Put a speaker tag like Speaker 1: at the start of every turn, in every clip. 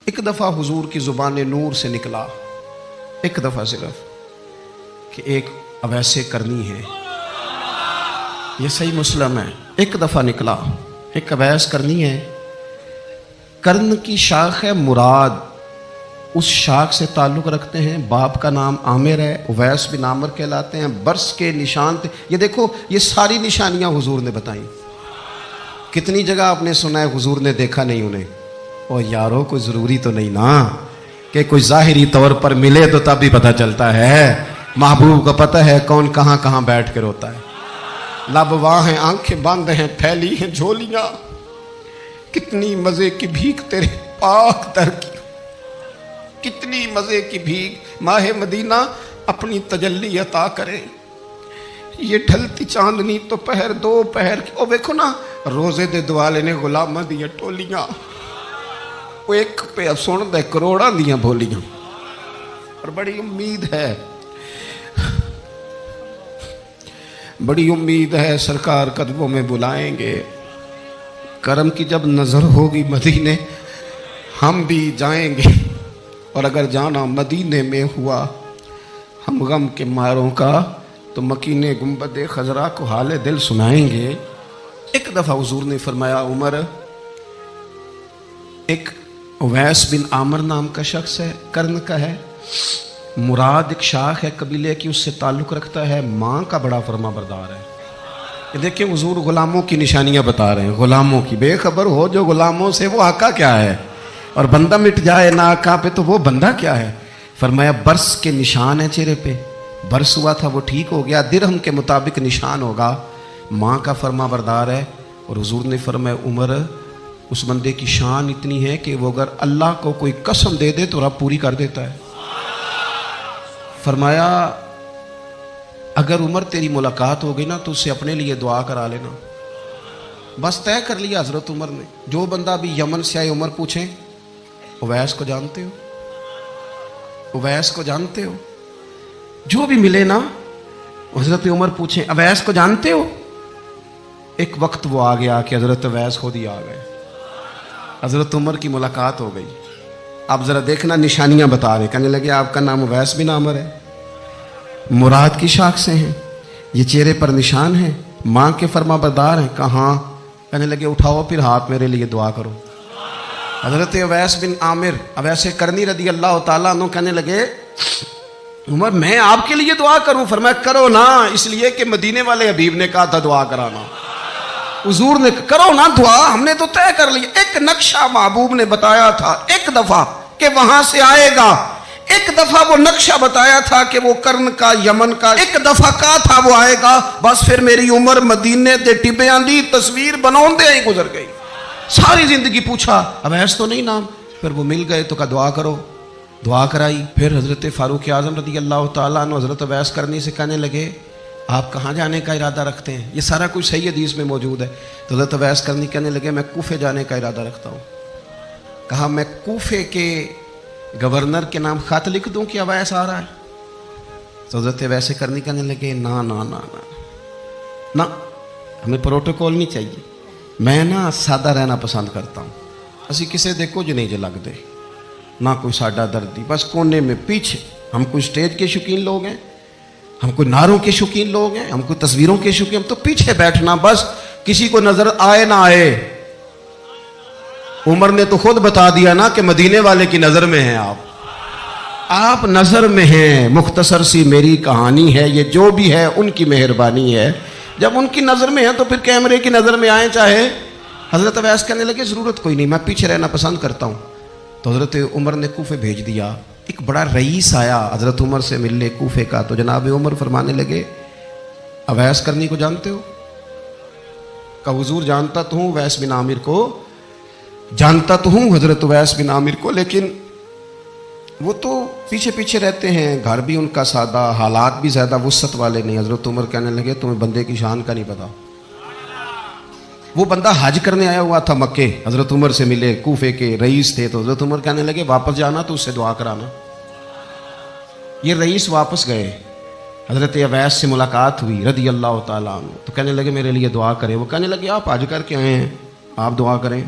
Speaker 1: एक दफ़ा हुजूर की ज़ुबान नूर से निकला, एक दफ़ा सिर्फ, कि एक अवैसे करनी है। ये सही मुस्लिम है। एक दफ़ा निकला, एक अवैस करनी है। कर्ण की शाख है मुराद, उस शाख से ताल्लुक़ रखते हैं। बाप का नाम आमिर है, उवैस बिन आमिर कहलाते हैं। बरस के निशान थे। ये देखो, ये सारी निशानियाँ हुजूर ने बताई। कितनी जगह आपने सुना है हुजूर ने देखा नहीं उन्हें। और यारों, कोई ज़रूरी तो नहीं ना कि कोई ज़ाहिरी तौर पर मिले तो तब भी पता चलता है। महबूब को पता है कौन कहाँ कहाँ बैठ के रोता है। लब वहाँ हैं, आंखें बंद हैं, फैली हैं झोलियाँ। कितनी मज़े की भीख तेरे पाक दर की, कितनी मज़े की भीख। माहे मदीना अपनी तजल्ली अता करे। ये ढलती चांदनी तो पहर दो पहर की। ओ देखो ना, रोज़े दे दुआले ने गुलामा दिया टोलियाँ। वो एक पे सुन दे करोड़ा दियाँ बोलियाँ। और बड़ी उम्मीद है, बड़ी उम्मीद है सरकार कदमों में बुलाएंगे। करम की जब नज़र होगी मदीने, हम भी जाएंगे। और अगर जाना मदीने में हुआ हम गम के मारों का, तो मकीने गुंबद खजरा को हाले दिल सुनाएंगे। एक दफ़ा हुजूर ने फरमाया, उमर, एक उवैस बिन आमिर नाम का शख्स है, कर्ण का है। मुराद एक शाख है कबीले की, उससे ताल्लुक़ रखता है। माँ का बड़ा फरमा बरदार है। ये देखिए, हुजूर गुलामों की निशानियाँ बता रहे हैं। गुलामों की बेखबर हो जो गुलामों से, वो आका क्या है। और बंदा मिट जाए ना आका पे, तो वो बंदा क्या है। फरमाया, बरस के निशान है चेहरे पे। बरस हुआ था, वो ठीक हो गया। दिरहम के मुताबिक निशान होगा। माँ का फरमा बरदार है। और हुजूर ने फरमाया, उमर, उस बंदे की शान इतनी है कि वो अगर अल्लाह को कोई कसम दे दे तो रब पूरी कर देता है। फरमाया, अगर उमर तेरी मुलाकात हो गई ना, तो उससे अपने लिए दुआ करा लेना। बस तय कर लिया हजरत उमर ने। जो बंदा भी यमन से आए, उमर पूछें, उवैस को जानते हो? उवैस को जानते हो? जो भी मिले ना, हजरत उमर पूछें, उवैस को जानते हो? एक वक्त वो आ गया कि हजरत उवैस खुद ही आ गए। हजरत उमर की मुलाकात हो गई। आप ज़रा देखना, निशानियाँ बता रहे। कहने लगे, आपका नाम उवैस बिन आमिर है, मुराद की शाख से हैं, ये चेहरे पर निशान है, माँ के फरमा बरदार हैं। कहाँ? कहने लगे, उठाओ फिर हाथ, मेरे लिए दुआ करो। हजरत उवैस बिन आमिर, अवैसे करनी रदी अल्लाह ताला अन्हु कहने लगे, उमर, मैं आपके लिए दुआ करूँ? फरमाया, करो ना, इसलिए कि मदीने वाले हबीब ने कहा था दुआ कराना। हुजूर ने, करो ना दुआ, हमने तो तय कर लिया। एक नक्शा महबूब ने बताया था एक दफा कि वहां से आएगा। एक दफा वो नक्शा बताया था कि वो कर्ण का, यमन का। एक दफा कहा था वो आएगा। बस फिर मेरी उम्र मदीने दे टिब्बियां दी तस्वीर बनाते ही गुजर गई। सारी जिंदगी पूछा, अवैस तो नहीं नाम। फिर वो मिल गए तो कहा दुआ करो। दुआ कराई। फिर हजरत फारूक आजम रदी अल्लाह ताला अन्हु हजरत उवैस करनी से कहने लगे, आप कहाँ जाने का इरादा रखते हैं? ये सारा कुछ सही हदीस में मौजूद है। तो हजरत उवैस करनी कहने लगे, मैं कूफे जाने का इरादा रखता हूँ। कहा, मैं कूफे के गवर्नर के नाम खत लिख दूं कि अवैस आ रहा है? तो हजरत उवैस करनी कहने लगे, ना ना ना ना ना, हमें प्रोटोकॉल नहीं चाहिए। मैं ना सादा रहना पसंद करता हूँ। असी किसी दे कुछ नहीं जो लगते, ना कोई साडा दर्दी, बस कोने में पीछे। हम कोई स्टेज के शौकीन लोग हैं, हम कोई नारों के शौकीन लोग हैं, हम कोई तस्वीरों के शौकीन, हम तो पीछे बैठना, बस किसी को नजर आए ना आए। उमर ने तो खुद बता दिया ना कि मदीने वाले की नजर में हैं आप नजर में हैं। मुख्तसर सी मेरी कहानी है, ये जो भी है उनकी मेहरबानी है। जब उनकी नजर में है तो फिर कैमरे की नजर में आए चाहे। हजरत उवैस कहने लगे, जरूरत कोई नहीं, मैं पीछे रहना पसंद करता हूँ। तो हजरत उमर ने कूफे भेज दिया। एक बड़ा रईस आया हजरत उमर से मिलने कूफे का। तो जनाब उमर फरमाने लगे, उवैस करनी को जानते हो? का हुजूर, जानता तो हूँ उवैस बिन आमिर को, जानता तो हूँ हजरत उवैस बिन आमिर को, लेकिन वो तो पीछे पीछे रहते हैं, घर भी उनका सादा, हालात भी ज़्यादा वुसअत वाले नहीं। हजरत उमर कहने लगे, तुम्हें बंदे की शान का नहीं पता। वो बंदा हज करने आया हुआ था मक्के, हजरत उमर से मिले, कूफे के रईस थे। तो हजरत उमर कहने लगे, वापस जाना तो उससे दुआ कराना। ये रईस वापस गए, हजरत उवैस से मुलाकात हुई रदी अल्लाह ताला अन्हु। तो कहने लगे, मेरे लिए दुआ करें। वो कहने लगे, आप हज करके आए हैं, आप दुआ करें?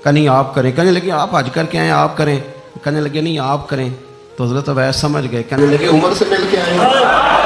Speaker 1: कहीं आप करें। कहने लगे, आप हज करके आए, आप करें? कहने लगे नहीं आप करें। तो हजरत अवैस समझ गए, कहने लगे उमर से मिल के आए।